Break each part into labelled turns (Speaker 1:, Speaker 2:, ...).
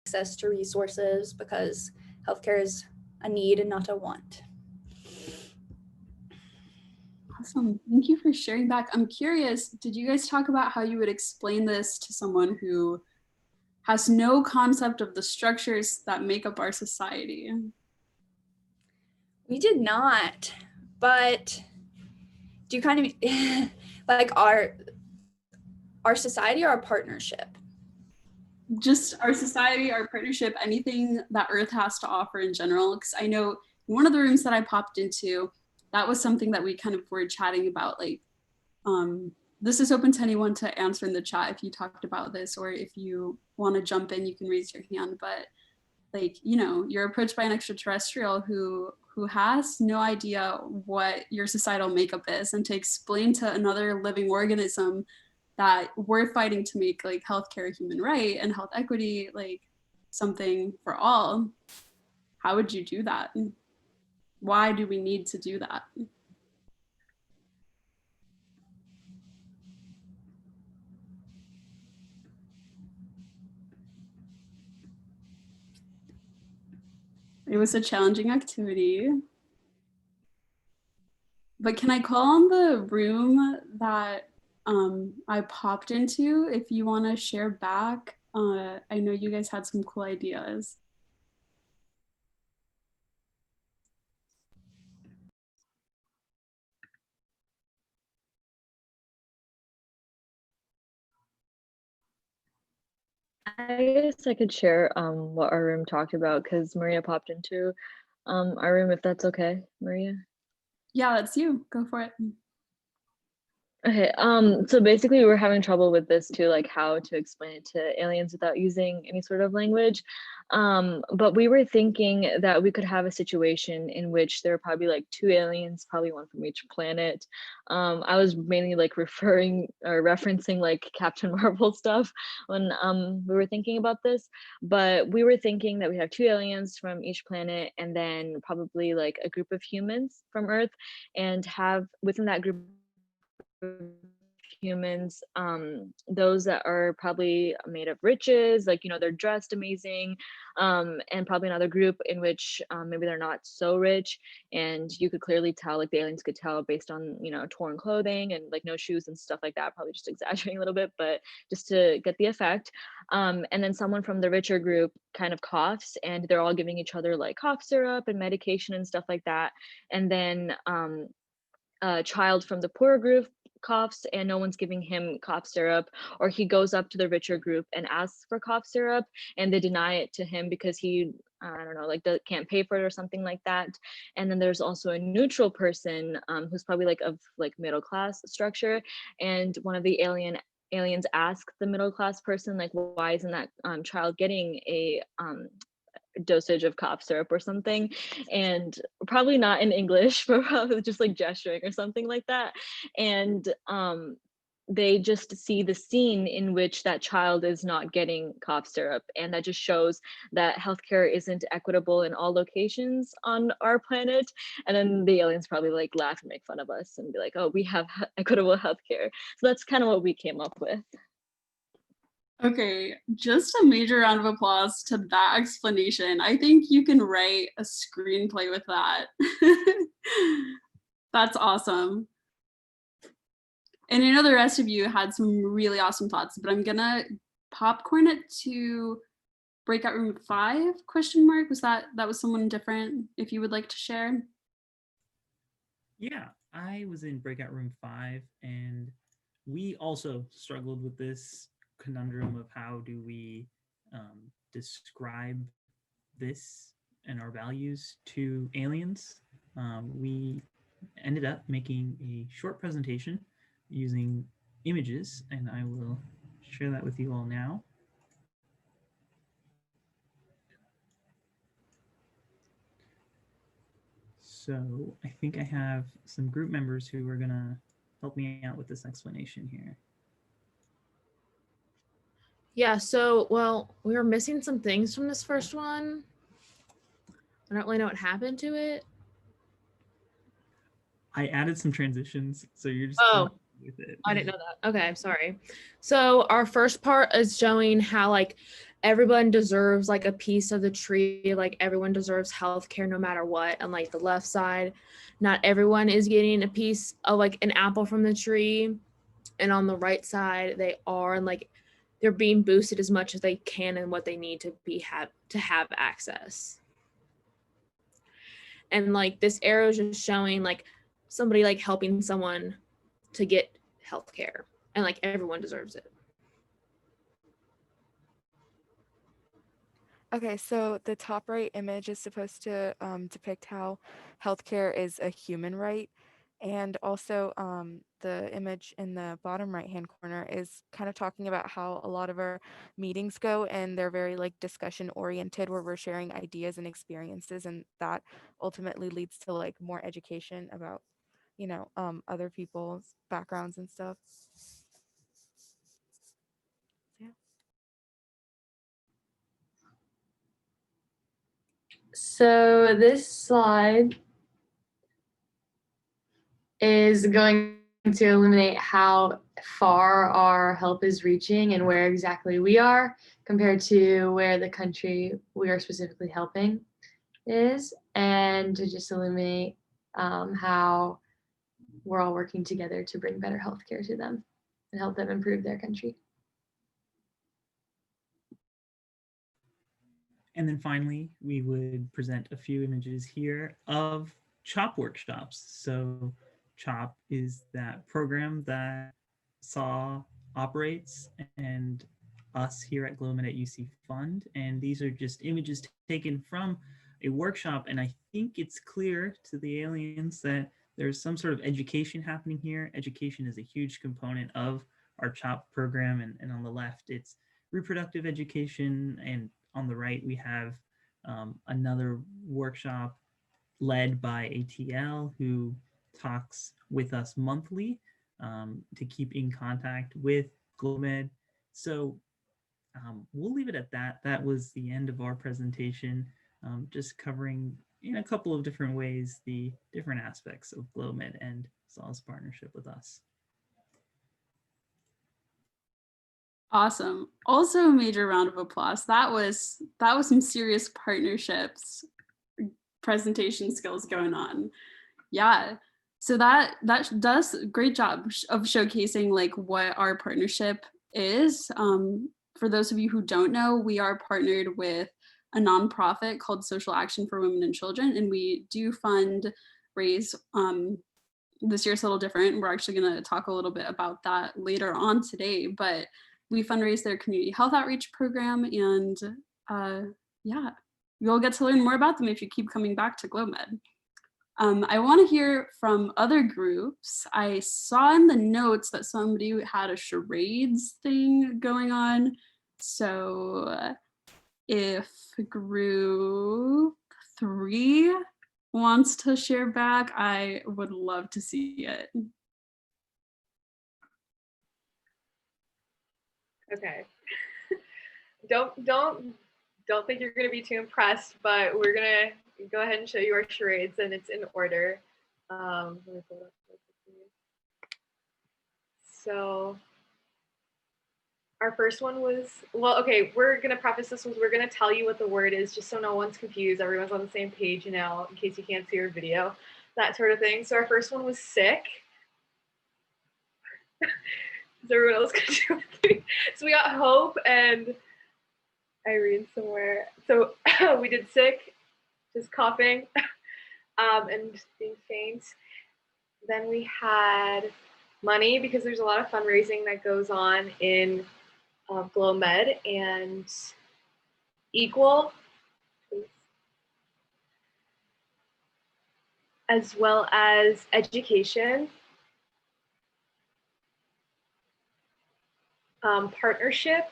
Speaker 1: access to resources, because healthcare is a need and not a want.
Speaker 2: Awesome. Thank you for sharing back. I'm curious, did you guys talk about how you would explain this to someone who has no concept of the structures that make up our society?
Speaker 1: We did not, but do you kind of like our society or our partnership?
Speaker 2: Just our society, our partnership, anything that Earth has to offer in general. Because I know one of the rooms that I popped into, that was something that we kind of were chatting about. Like, this is open to anyone to answer in the chat if you talked about this, or if you want to jump in, you can raise your hand. But like, you know, you're approached by an extraterrestrial who has no idea what your societal makeup is, and to explain to another living organism that we're fighting to make like healthcare a human right and health equity like something for all. How would you do that? Why do we need to do that? It was a challenging activity. But can I call on the room that I popped into if you want to share back? I know you guys had some cool ideas.
Speaker 3: I guess I could share what our room talked about, because Maria popped into our room, if that's okay, Maria.
Speaker 2: Yeah, that's you. Go for it.
Speaker 3: Okay, so basically we were having trouble with this too, like how to explain it to aliens without using any sort of language. But we were thinking that we could have a situation in which there are probably like 2 aliens, probably one from each planet. I was mainly like referring or referencing like Captain Marvel stuff when we were thinking about this. But we were thinking that we have 2 aliens from each planet, and then probably like a group of humans from Earth, and have within that group humans, those that are probably made of riches, like, you know, they're dressed amazing, and probably another group in which maybe they're not so rich, and you could clearly tell, like the aliens could tell based on, you know, torn clothing and like no shoes and stuff like that, probably just exaggerating a little bit, but just to get the effect. And then someone from the richer group kind of coughs, and they're all giving each other like cough syrup and medication and stuff like that. And then a child from the poorer group coughs and no one's giving him cough syrup, or he goes up to the richer group and asks for cough syrup and they deny it to him because he, I don't know, like can't pay for it or something like that. And then there's also a neutral person who's probably like of like middle class structure, and one of the aliens ask the middle class person like, why isn't that child getting a dosage of cough syrup or something, and probably not in English, but probably just like gesturing or something like that. And they just see the scene in which that child is not getting cough syrup, and that just shows that healthcare isn't equitable in all locations on our planet. And then the aliens probably like laugh and make fun of us and be like, oh, we have equitable healthcare. So that's kind of what we came up with.
Speaker 2: Okay, just a major round of applause to that explanation. I think you can write a screenplay with that. That's awesome. And I know the rest of you had some really awesome thoughts, but I'm gonna popcorn it to breakout room 5, question mark. That was someone different, if you would like to share?
Speaker 4: Yeah, I was in breakout room 5, and we also struggled with this conundrum of how do we describe this and our values to aliens. We ended up making a short presentation using images, and I will share that with you all now. So I think I have some group members who are gonna help me out with this explanation here.
Speaker 5: Yeah, so, well, we were missing some things from this first one. I don't really know what happened to it.
Speaker 4: I added some transitions, so you're just with it.
Speaker 5: I didn't know that. Okay, sorry. So our first part is showing how like everyone deserves like a piece of the tree, like everyone deserves healthcare no matter what. And like the left side, not everyone is getting a piece of like an apple from the tree. And on the right side, they are, and like they're being boosted as much as they can and what they need to have access. And like this arrow is just showing like somebody like helping someone to get healthcare, and like everyone deserves it.
Speaker 6: Okay, so the top right image is supposed to depict how healthcare is a human right. And also the image in the bottom right-hand corner is kind of talking about how a lot of our meetings go, and they're very like discussion oriented, where we're sharing ideas and experiences, and that ultimately leads to like more education about, other people's backgrounds and stuff. Yeah.
Speaker 7: So this slide is going to illuminate how far our help is reaching and where exactly we are compared to where the country we are specifically helping is, and to just illuminate how we're all working together to bring better healthcare to them and help them improve their country.
Speaker 4: And then finally, we would present a few images here of CHOP workshops. So CHOP is that program that SAW operates and us here at GlobeMed at UC Fund. And these are just images taken from a workshop. And I think it's clear to the aliens that there's some sort of education happening here. Education is a huge component of our CHOP program. And on the left, it's reproductive education, and on the right, we have another workshop led by ATL, who talks with us monthly to keep in contact with GlobeMed. So we'll leave it at that. That was the end of our presentation, just covering in a couple of different ways the different aspects of GlobeMed and SAW's partnership with us.
Speaker 2: Awesome. Also a major round of applause. That was some serious partnerships, presentation skills going on. Yeah. So that does a great job of showcasing like what our partnership is. For those of you who don't know, we are partnered with a nonprofit called Social Action for Women and Children, and we do raise this year's a little different. We're actually going to talk a little bit about that later on today, but we fundraise their community health outreach program, and yeah, you'll get to learn more about them if you keep coming back to GlobeMed. I want to hear from other groups. I saw in the notes that somebody had a charades thing going on. So if group 3 wants to share back, I would love to see it.
Speaker 8: Okay. don't think you're gonna be too impressed, but we're gonna go ahead and show you our charades, and it's in order. Let me pull it up. So our first one was, well, okay, we're gonna preface this with, we're gonna tell you what the word is just so no one's confused, everyone's on the same page, in case you can't see our video, that sort of thing. So our first one was sick. Is everyone else gonna do it? So we got Hope and Irene somewhere. So we did sick, just coughing, and being faint. Then we had money, because there's a lot of fundraising that goes on in GlobeMed, and equal, as well as education, partnership,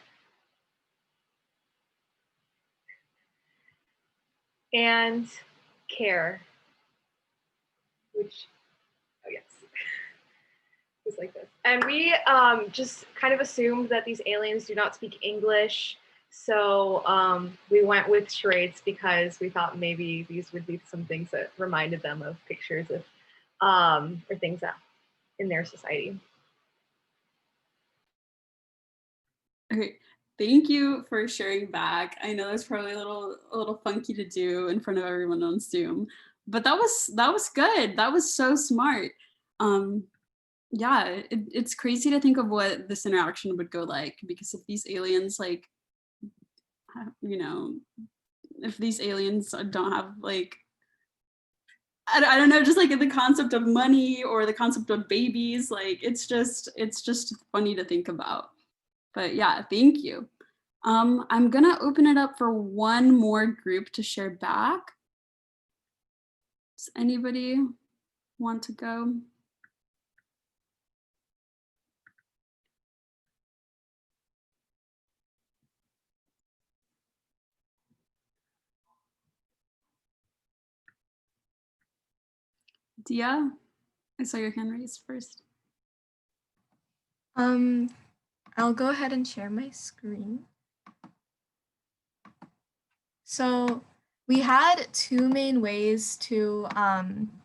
Speaker 8: and care, which, oh yes, just like this. And we just kind of assumed that these aliens do not speak English, so we went with charades because we thought maybe these would be some things that reminded them of pictures of or things that in their society.
Speaker 2: Okay, Thank you for sharing back. I know that's probably a little funky to do in front of everyone on Zoom, but that was good. That was so smart. Yeah, it's crazy to think of what this interaction would go like, because if these aliens like, you know, if these aliens don't have like, I don't know, just like the concept of money or the concept of babies, like it's just funny to think about. But yeah, thank you. I'm gonna open it up for one more group to share back. Does anybody want to go? Dia, I saw your hand raised first.
Speaker 9: I'll go ahead and share my screen. So we had two main ways to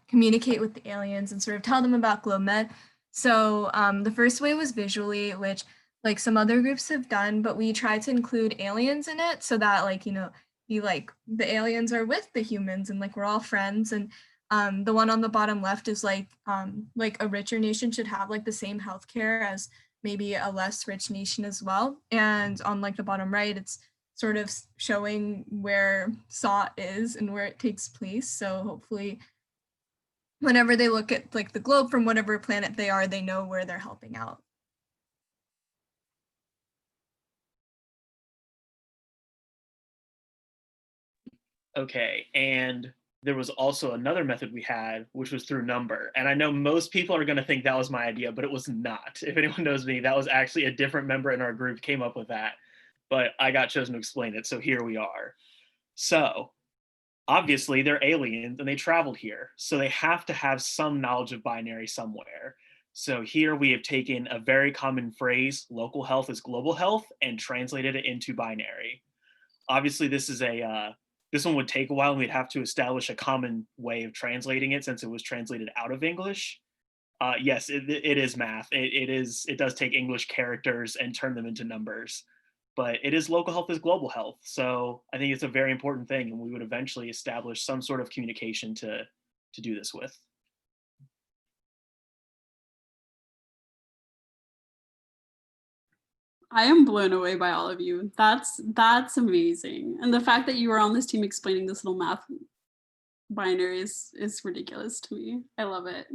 Speaker 9: communicate with the aliens and sort of tell them about GlobeMed. So the first way was visually, which like some other groups have done, but we tried to include aliens in it so that like, you know, the aliens are with the humans and like we're all friends. And the one on the bottom left is like a richer nation should have like the same healthcare as maybe a less rich nation as well. And on like the bottom right, it's sort of showing where SOT is and where it takes place. So hopefully whenever they look at like the globe from whatever planet they are, they know where they're helping out.
Speaker 10: Okay, and there was also another method we had, which was through number. And I know most people are going to think that was my idea, but it was not. If anyone knows me, that was actually a different member in our group came up with that. But I got chosen to explain it, so here we are. So obviously they're aliens and they traveled here, so they have to have some knowledge of binary somewhere. So here we have taken a very common phrase, local health is global health, and translated it into binary. Obviously this one would take a while, and we'd have to establish a common way of translating it since it was translated out of English. Yes, it is math. It does take English characters and turn them into numbers, but it is local health is global health. So I think it's a very important thing, and we would eventually establish some sort of communication to do this with.
Speaker 2: I am blown away by all of you. That's amazing. And the fact that you were on this team explaining this little math binary is ridiculous to me. I love it.